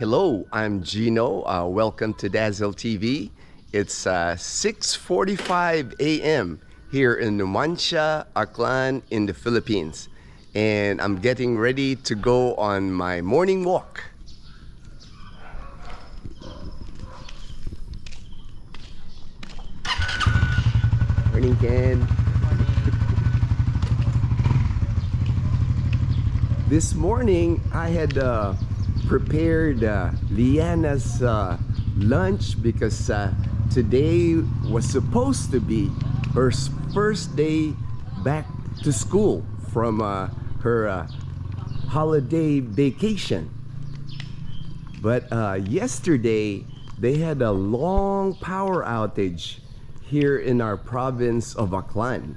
Hello, I'm Gino. Welcome to Dazzle TV. It's 6:45 a.m. here in Numancia, Aklan in the Philippines. And I'm getting ready to go on my morning walk. Morning, Ken. This morning, I had prepared Liana's lunch because today was supposed to be her first day back to school from her holiday vacation. But yesterday, they had a long power outage here in our province of Aklan.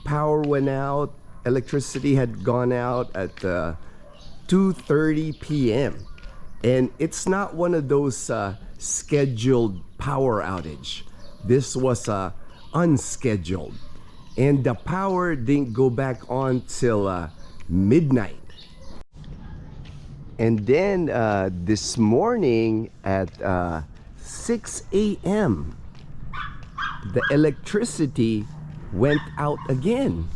Power went out, electricity had gone out at 2:30 p.m. and it's not one of those scheduled power outage. This was unscheduled, and the power didn't go back on till midnight. And then this morning at 6 a.m. the electricity went out again.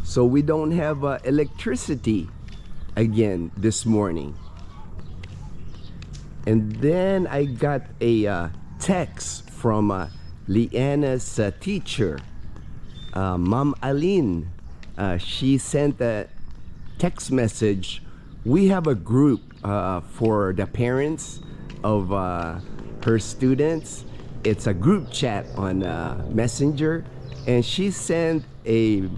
So we don't have electricity again this morning. And then I got a text from Liana's teacher, Ma'am Aline. She sent a text message. We have a group for the parents of her students. It's a group chat on Messenger, and she sent a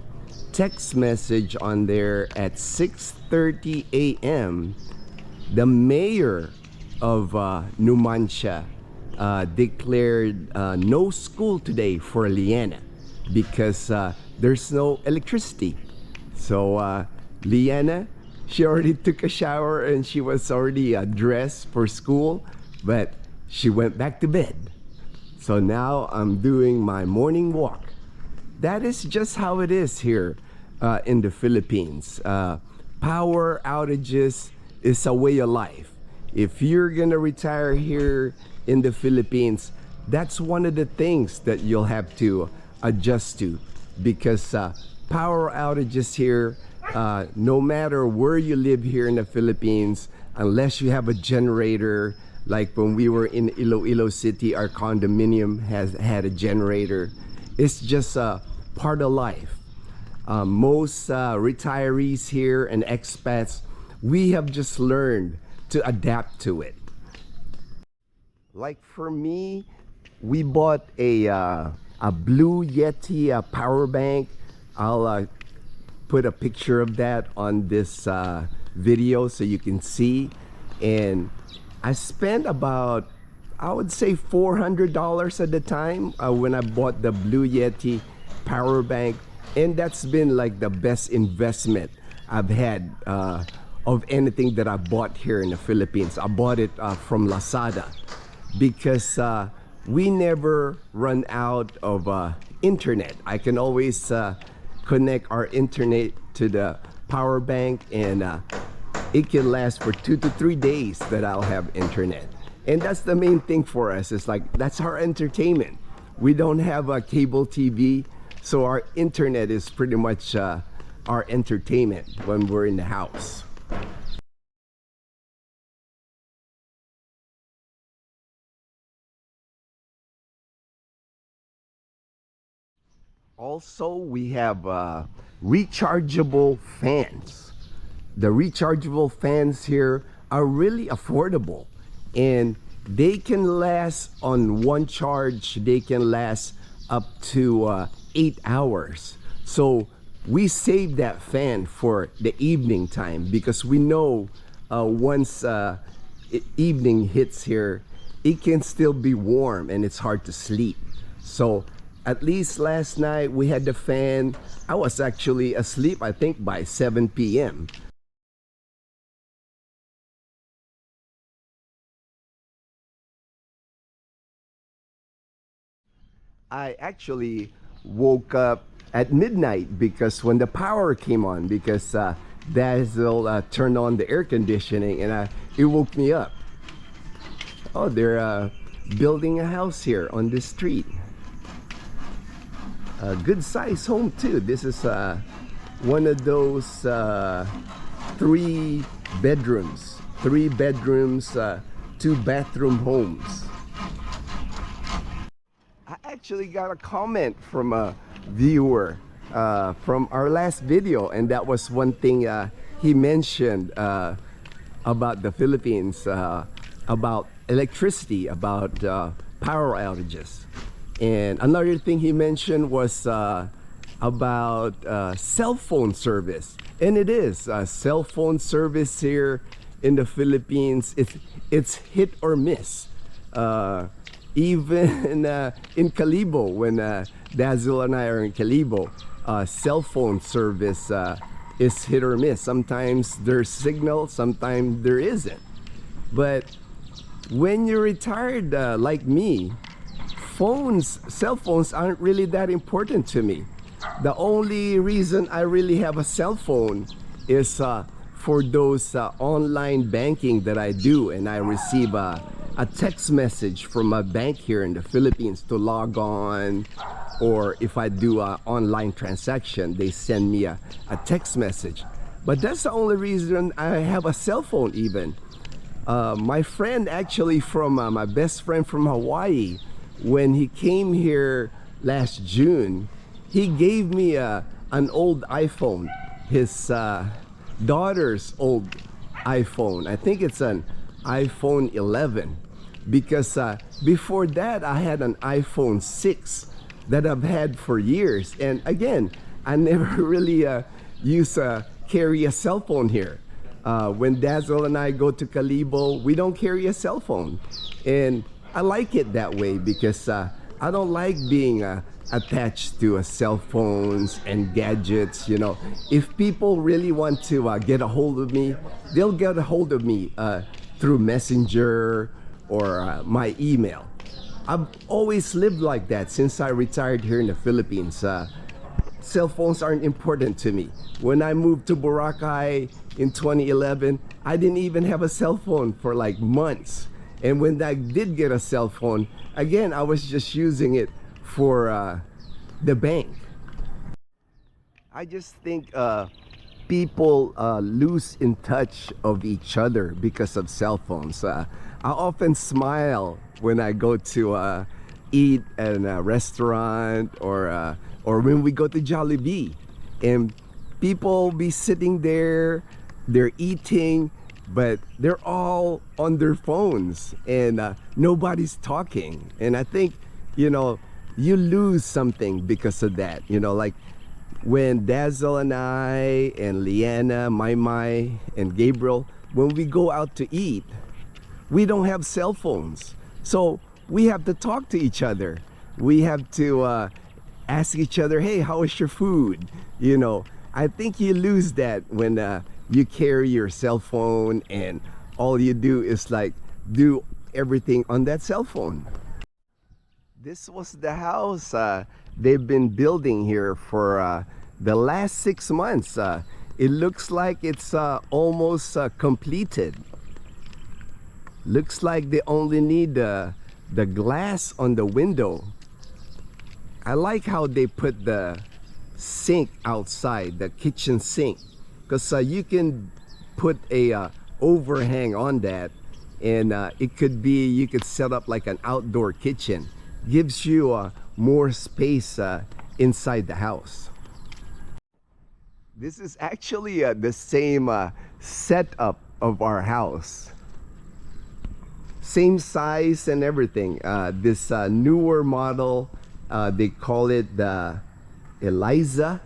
text message on there at 6:30 a.m. The mayor of Numancia declared no school today for Liana because there's no electricity. So Liana, she already took a shower and she was already dressed for school, but she went back to bed. So now I'm doing my morning walk. That is just how it is here in the Philippines. Power outages is a way of life. If you're gonna retire here in the Philippines, that's one of the things that you'll have to adjust to, because power outages here, no matter where you live here in the Philippines, unless you have a generator, like when we were in Iloilo City, our condominium has had a generator. It's just a part of life. Most retirees here and expats, we have just learned to adapt to it. Like for me, we bought a Blue Yeti power bank. I'll put a picture of that on this video so you can see. And I spent about, I would say $400 at the time when I bought the Blue Yeti power bank, and that's been like the best investment I've had of anything that I bought here in the Philippines. I bought it from Lazada because we never run out of internet. I can always connect our internet to the power bank, and it can last for 2 to 3 days that I'll have internet. And that's the main thing for us. It's like, that's our entertainment. We don't have a cable TV, so our internet is pretty much our entertainment when we're in the house. Also, we have rechargeable fans. The rechargeable fans here are really affordable, and they can last on one charge, they can last up to 8 hours. So we save that fan for the evening time, because we know once evening hits here, it can still be warm and it's hard to sleep. So at least last night we had the fan. I was actually asleep, I think, by 7 p.m. I actually woke up at midnight because when the power came on, because Dazzle turned on the air conditioning, and it woke me up. Oh, they're building a house here on this street. A good size home too. This is one of those three bedrooms, 2 bathroom homes. I actually got a comment from a viewer from our last video, and that was one thing he mentioned about the Philippines, about electricity, about power outages. And another thing he mentioned was about cell phone service. And it is cell phone service here in the Philippines. It's hit or miss. Even in Calibo, when Dazzle and I are in Calibo, cell phone service is hit or miss. Sometimes there's signal, sometimes there isn't. But when you're retired like me, cell phones aren't really that important to me. The only reason I really have a cell phone is for those online banking that I do, and I receive a text message from a bank here in the Philippines to log on, or if I do an online transaction, they send me a text message. But that's the only reason I have a cell phone even. My friend actually my best friend from Hawaii, when he came here last June, he gave me an old iPhone, his daughter's old iPhone. I think it's an iPhone 11, because before that I had an iPhone 6 that I've had for years. And again, I never really carry a cell phone here. When Dazzle and I go to Calibo, we don't carry a cell phone. And I like it that way, because I don't like being attached to cell phones and gadgets. You know, if people really want to get a hold of me, they'll get a hold of me through Messenger or my email. I've always lived like that since I retired here in the Philippines. Cell phones aren't important to me. When I moved to Boracay in 2011, I didn't even have a cell phone for like months. And when I did get a cell phone, again, I was just using it for the bank. I just think people lose in touch of each other because of cell phones. I often smile when I go to eat at a restaurant, or when we go to Jollibee, and people be sitting there, they're eating, but they're all on their phones, and nobody's talking. And I think, you lose something because of that. Like when Dazzle and I and Leanna, Mai and Gabriel, when we go out to eat, we don't have cell phones. So we have to talk to each other. We have to ask each other, hey, how is your food? I think you lose that when you carry your cell phone and all you do is like do everything on that cell phone. This was the house they've been building here for the last 6 months. It looks like it's almost completed. Looks like they only need the glass on the window. I like how they put the sink outside, the kitchen sink, because you can put a overhang on that, and you could set up like an outdoor kitchen. Gives you more space inside the house. This is actually the same setup of our house. Same size and everything. This newer model, they call it the Eliza,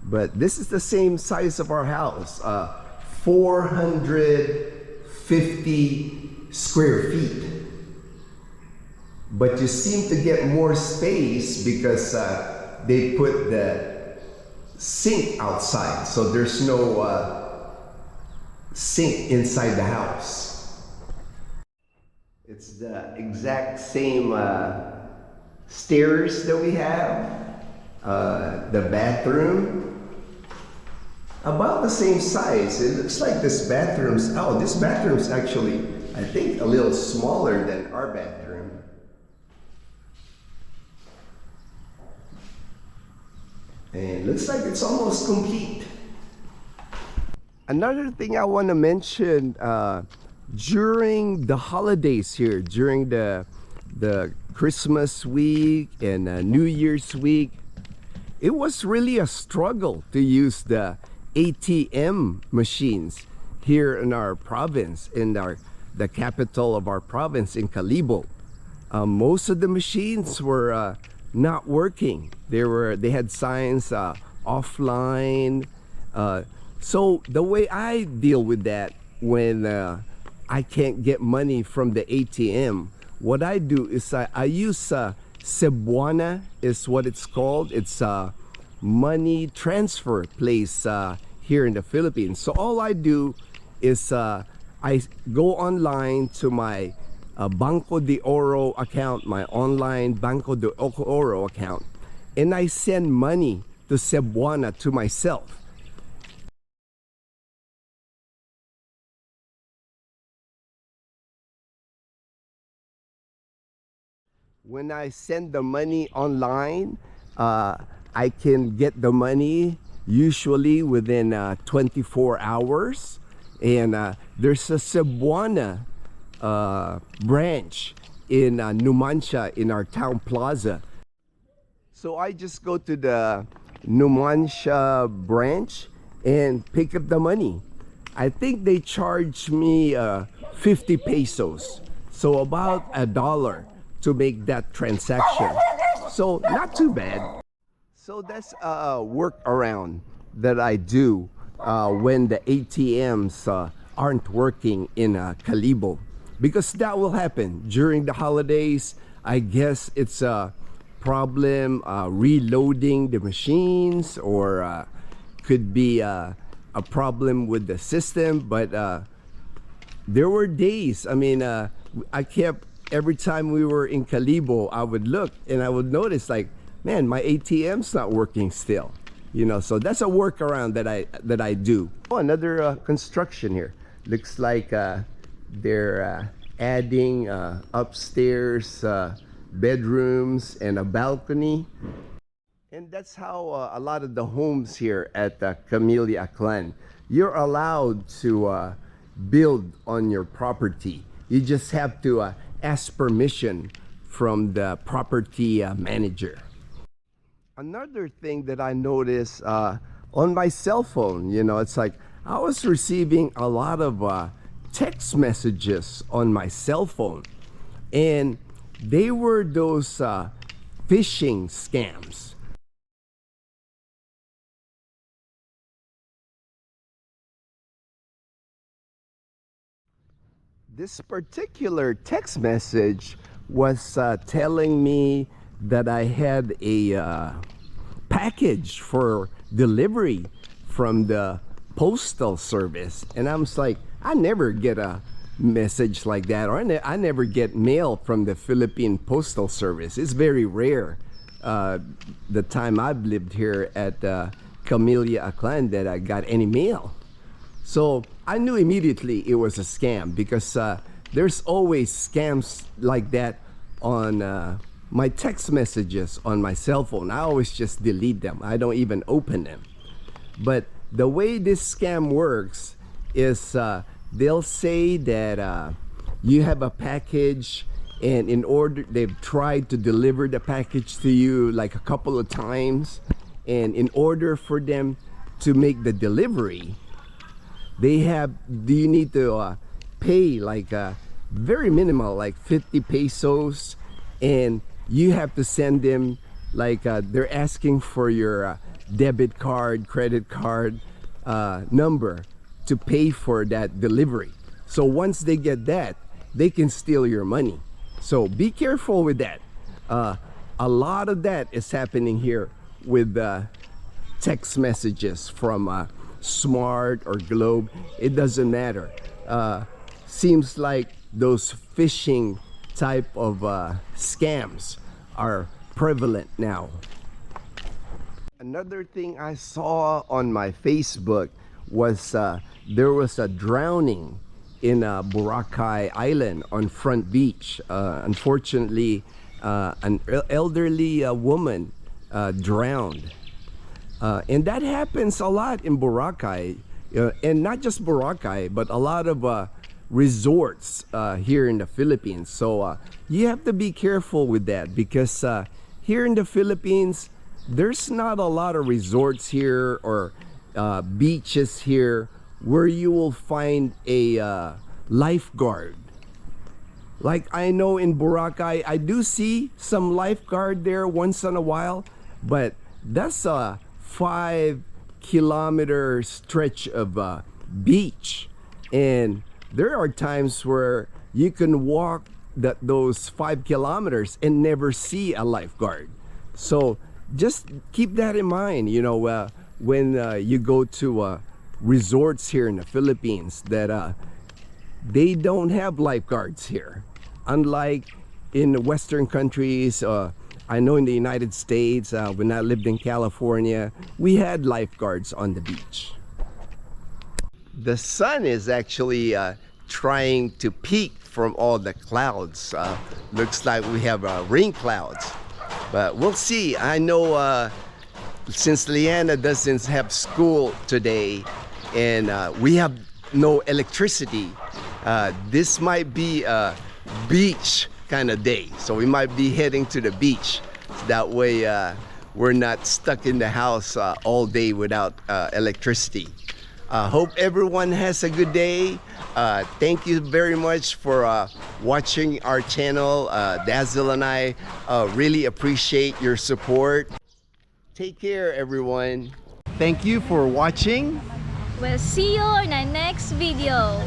but this is the same size of our house, 450 square feet. But you seem to get more space because they put the sink outside, so there's no sink inside the house. It's the exact same stairs that we have, the bathroom. About the same size. It looks like this bathroom's actually, I think, a little smaller than our bathroom. And looks like it's almost complete. Another thing I want to mention, during the holidays here, during the Christmas week and New Year's week, it was really a struggle to use the ATM machines here in our province, in the capital of our province in Kalibo. Most of the machines were not working. They had signs offline. So the way I deal with that when I can't get money from the ATM, what I do is I use Cebuana is what it's called. It's a money transfer place here in the Philippines. So all I do is I go online to my Banco de Oro account, my online Banco de Oro account, and I send money to Cebuana to myself. When I send the money online, I can get the money usually within 24 hours. And there's a Cebuana branch in Numancia in our town plaza. So I just go to the Numancia branch and pick up the money. I think they charge me 50 pesos. So about $1 to make that transaction. So not too bad. So that's a workaround that I do when the ATMs aren't working in Kalibo, because that will happen during the holidays. I guess it's a problem reloading the machines, or could be a problem with the system. But there were days, I mean, I kept, every time we were in Kalibo, I would look and I would notice, like, man, my ATM's not working still. You know, so that's a workaround that I do. Oh, another construction here. Looks like they're adding upstairs bedrooms and a balcony. And that's how a lot of the homes here at Camellia Aklan, you're allowed to build on your property. You just have to ask permission from the property manager. Another thing that I noticed on my cell phone, you know, it's like I was receiving a lot of text messages on my cell phone, and they were those phishing scams. This particular text message was telling me that I had a package for delivery from the postal service, and I'm like, I never get a message like that, or I never get mail from the Philippine Postal Service. It's very rare the time I've lived here at Camellia Aklan that I got any mail. So I knew immediately it was a scam, because there's always scams like that on my text messages on my cell phone. I always just delete them. I don't even open them. But the way this scam works is they'll say that you have a package, and in order, they've tried to deliver the package to you like a couple of times, and in order for them to make the delivery, you need to pay like very minimal, like 50 pesos, and you have to send them like they're asking for your debit card, credit card number to pay for that delivery. So once they get that, they can steal your money. So be careful with that. A lot of that is happening here with text messages from Smart or Globe. It doesn't matter. Seems like those phishing type of scams are prevalent now. Another thing I saw on my Facebook was there was a drowning in Boracay Island on Front Beach. Unfortunately, an elderly woman drowned. And that happens a lot in Boracay. And not just Boracay, but a lot of resorts here in the Philippines. So you have to be careful with that because here in the Philippines, there's not a lot of resorts here or beaches here where you will find a lifeguard. Like I know in Boracay, I do see some lifeguard there once in a while, but that's a 5-kilometer stretch of beach. And there are times where you can walk those 5 kilometers and never see a lifeguard. So just keep that in mind, you know, when you go to resorts here in the Philippines, that they don't have lifeguards here. Unlike in the Western countries, I know in the United States, when I lived in California, we had lifeguards on the beach. The sun is actually trying to peek from all the clouds. Looks like we have rain clouds. But we'll see. I know since Leanna doesn't have school today and we have no electricity, this might be a beach kind of day. So we might be heading to the beach. That way we're not stuck in the house all day without electricity. Hope everyone has a good day. Thank you very much for watching our channel. Dazzle and I really appreciate your support. Take care, everyone. Thank you for watching. We'll see you in our next video.